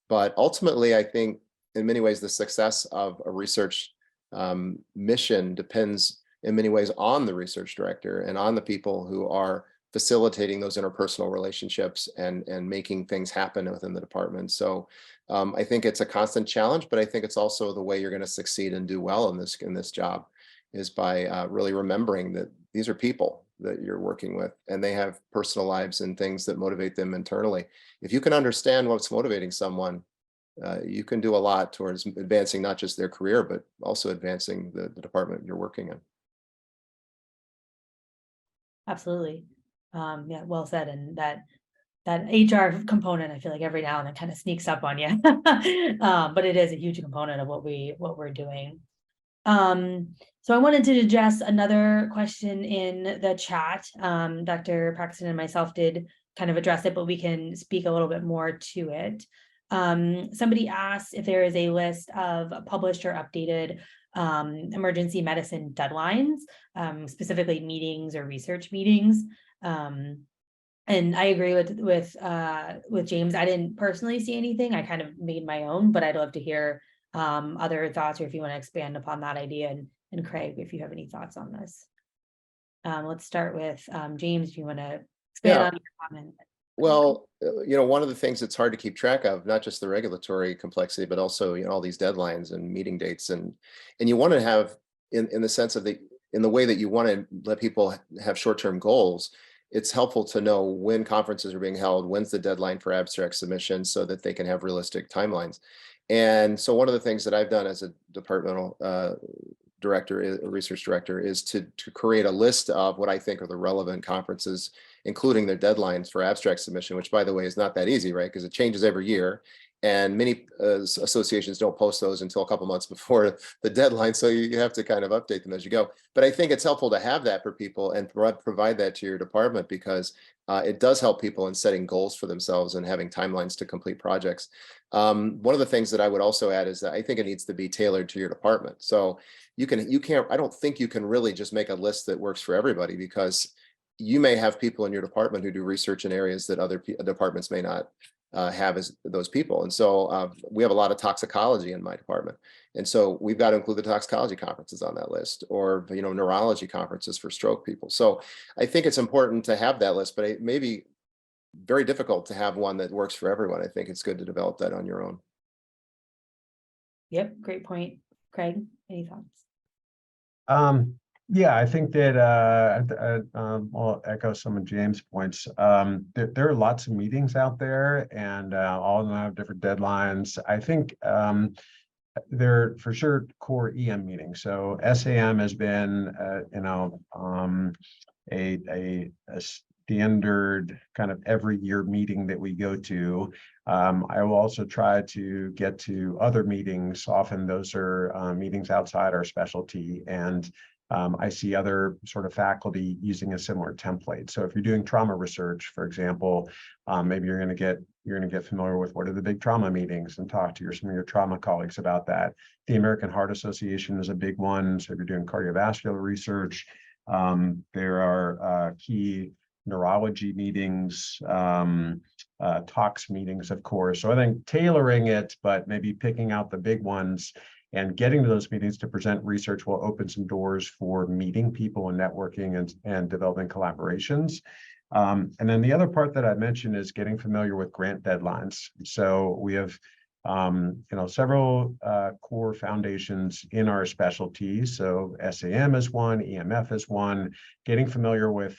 But ultimately, I think in many ways, the success of a research mission depends in many ways on the research director and on the people who are facilitating those interpersonal relationships and making things happen within the department. So I think it's a constant challenge, but I think it's also the way you're going to succeed and do well in this job is by really remembering that these are people that you're working with and they have personal lives and things that motivate them internally. If you can understand what's motivating someone, you can do a lot towards advancing not just their career, but also advancing the department you're working in. Absolutely. Yeah, well said. And that HR component, I feel like every now and then kind of sneaks up on you. But it is a huge component of what we're doing. So I wanted to address another question in the chat. Dr. Paxton and myself did kind of address it, but we can speak a little bit more to it. Somebody asked if there is a list of published or updated emergency medicine deadlines, specifically meetings or research meetings. And I agree with James. I didn't personally see anything. I kind of made my own, but I'd love to hear other thoughts, or if you want to expand upon that idea, and Craig, if you have any thoughts on this. Let's start with James, if you want to expand on your comment. Well, you know, one of the things that's hard to keep track of, not just the regulatory complexity, but also, you know, all these deadlines and meeting dates, and you want to have in the sense of in the way that you want to let people have short-term goals. It's helpful to know when conferences are being held, when's the deadline for abstract submission, so that they can have realistic timelines. And so one of the things that I've done as a departmental director, research director, is to create a list of what I think are the relevant conferences, including their deadlines for abstract submission, which, by the way, is not that easy, right? Because it changes every year. And many associations don't post those until a couple months before the deadline. So you have to kind of update them as you go. But I think it's helpful to have that for people and provide that to your department, because it does help people in setting goals for themselves and having timelines to complete projects. One of the things that I would also add is that I think it needs to be tailored to your department. So you can't, I don't think you can really just make a list that works for everybody, because you may have people in your department who do research in areas that other departments may not have as those people. And so we have a lot of toxicology in my department. And so we've got to include the toxicology conferences on that list, or, you know, neurology conferences for stroke people. So I think it's important to have that list, but it may be very difficult to have one that works for everyone. I think it's good to develop that on your own. Yep, great point. Craig, any thoughts? Yeah, I think that I'll echo some of James' points. There are lots of meetings out there, and all of them have different deadlines. I think they're for sure core EM meetings. So SAM has been, you know, a standard kind of every year meeting that we go to. I will also try to get to other meetings. Often those are meetings outside our specialty, and I see other sort of faculty using a similar template. So if you're doing trauma research, for example, maybe you're going to get familiar with what are the big trauma meetings and talk to some of your trauma colleagues about that. The American Heart Association is a big one. So if you're doing cardiovascular research, there are key neurology meetings, tox meetings, of course. So I think tailoring it, but maybe picking out the big ones and getting to those meetings to present research will open some doors for meeting people and networking and developing collaborations. And then the other part that I mentioned is getting familiar with grant deadlines. So we have several core foundations in our specialties. So SAEM is one, EMF is one. Getting familiar with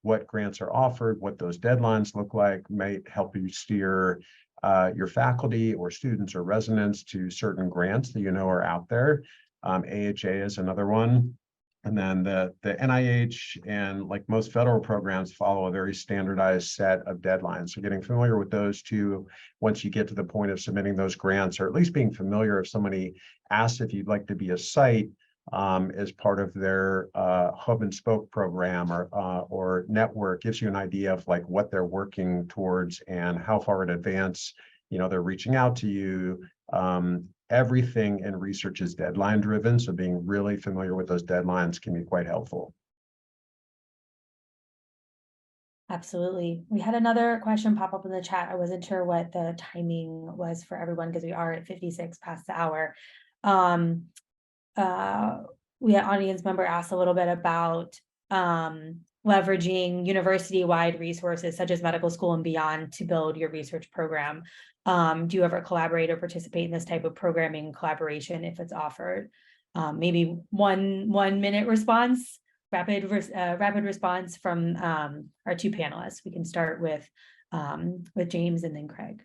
what grants are offered, what those deadlines look like, might help you steer your faculty or students or residents to certain grants that are out there. AHA is another one. And then the NIH and like most federal programs follow a very standardized set of deadlines. So getting familiar with those two, once you get to the point of submitting those grants, or at least being familiar if somebody asks if you'd like to be a site as part of their hub and spoke program or network, gives you an idea of like what they're working towards and how far in advance they're reaching out to you. Everything in research is deadline driven, so being really familiar with those deadlines can be quite helpful. Absolutely. We had another question pop up in the chat. I wasn't sure what the timing was for everyone because we are at 56 past the hour. We had audience member asked a little bit about leveraging university-wide resources such as medical school and beyond to build your research program. Do you ever collaborate or participate in this type of programming collaboration if it's offered? Maybe one minute response, rapid response from our two panelists. We can start with James and then Craig.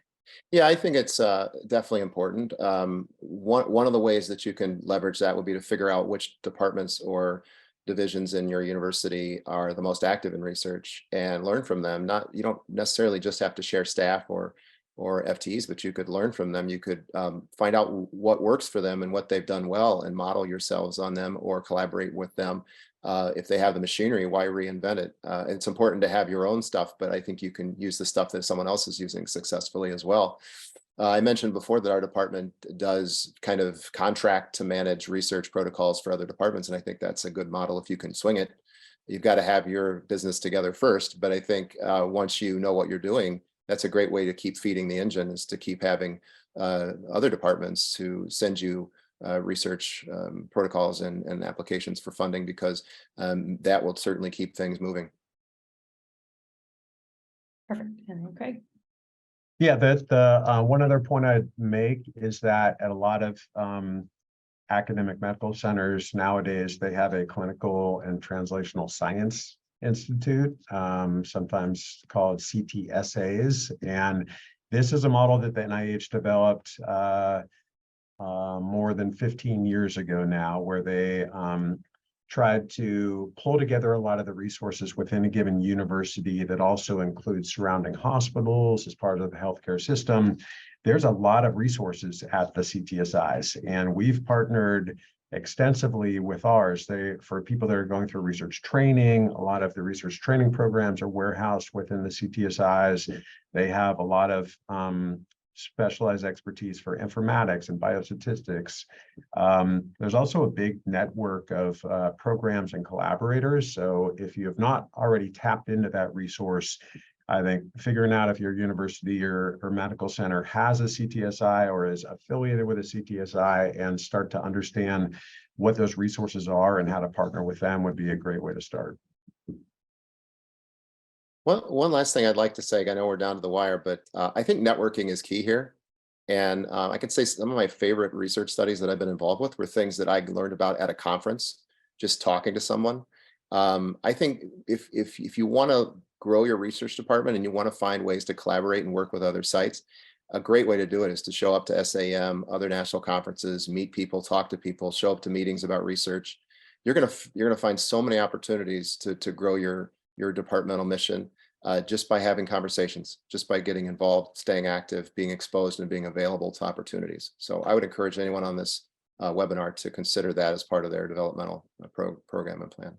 Yeah, I think it's definitely important. One of the ways that you can leverage that would be to figure out which departments or divisions in your university are the most active in research and learn from them. You don't necessarily just have to share staff or FTEs, but you could learn from them. You could find out what works for them and what they've done well and model yourselves on them or collaborate with them. If they have the machinery, why reinvent it? It's important to have your own stuff, but I think you can use the stuff that someone else is using successfully as well. I mentioned before that our department does kind of contract to manage research protocols for other departments, and I think that's a good model if you can swing it. You've got to have your business together first, but I think once you know what you're doing, that's a great way to keep feeding the engine, is to keep having other departments who send you research protocols and applications for funding, because that will certainly keep things moving. Perfect. And then Craig. Yeah, the one other point I'd make is that at a lot of academic medical centers nowadays, they have a clinical and translational science institute, sometimes called CTSAs. And this is a model that the NIH developed more than 15 years ago now, where they tried to pull together a lot of the resources within a given university that also includes surrounding hospitals as part of the healthcare system. There's a lot of resources at the CTSIs, and we've partnered extensively with ours. For people that are going through research training, a lot of the research training programs are warehoused within the CTSIs. They have a lot of specialized expertise for informatics and biostatistics. There's also a big network of programs and collaborators. So if you have not already tapped into that resource, I think figuring out if your university or medical center has a CTSI or is affiliated with a CTSI and start to understand what those resources are and how to partner with them would be a great way to start. One last thing I'd like to say, I know we're down to the wire, but I think networking is key here. And I could say some of my favorite research studies that I've been involved with were things that I learned about at a conference, just talking to someone. I think if you want to grow your research department and you want to find ways to collaborate and work with other sites, a great way to do it is to show up to SAEM, other national conferences, meet people, talk to people, show up to meetings about research. You're gonna find so many opportunities to grow your departmental mission just by having conversations, just by getting involved, staying active, being exposed, and being available to opportunities. So I would encourage anyone on this webinar to consider that as part of their developmental program and plan.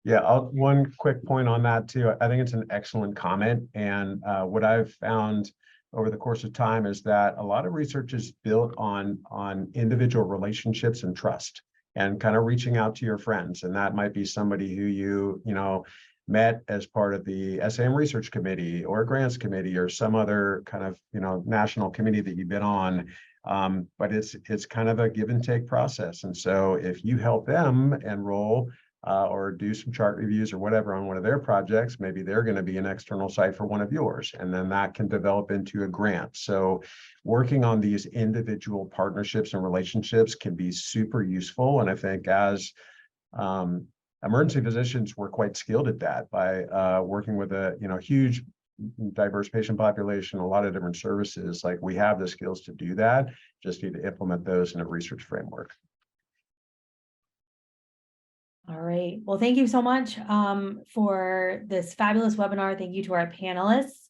Yeah, one quick point on that too. I think it's an excellent comment. And what I've found over the course of time is that a lot of research is built on individual relationships and trust, and kind of reaching out to your friends. And that might be somebody who you met as part of the SAEM research committee or grants committee or some other kind of national committee that you've been on. But it's kind of a give and take process. And so if you help them enroll, or do some chart reviews or whatever on one of their projects. Maybe they're going to be an external site for one of yours, and then that can develop into a grant. So working on these individual partnerships and relationships can be super useful. And I think as emergency physicians, we're quite skilled at that by working with a huge diverse patient population, a lot of different services. Like, we have the skills to do that, just need to implement those in a research framework. All right. Well, thank you so much for this fabulous webinar. Thank you to our panelists,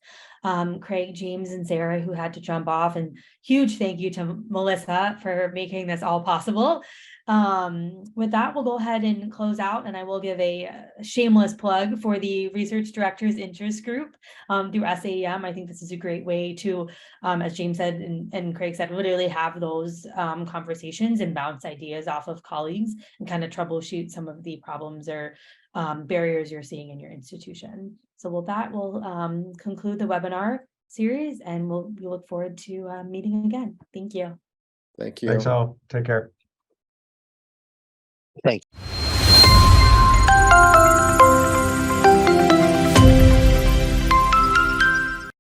Craig, James, and Sarah, who had to jump off, and huge thank you to Melissa for making this all possible. With that, we'll go ahead and close out, and I will give a shameless plug for the Research Directors Interest Group through SAEM. I think this is a great way to, as James said and Craig said, literally have those conversations and bounce ideas off of colleagues and kind of troubleshoot some of the problems or barriers you're seeing in your institution. So with that, we'll conclude the webinar series, and we look forward to meeting again. Thank you. Thank you. Thanks all. Take care. Thank you.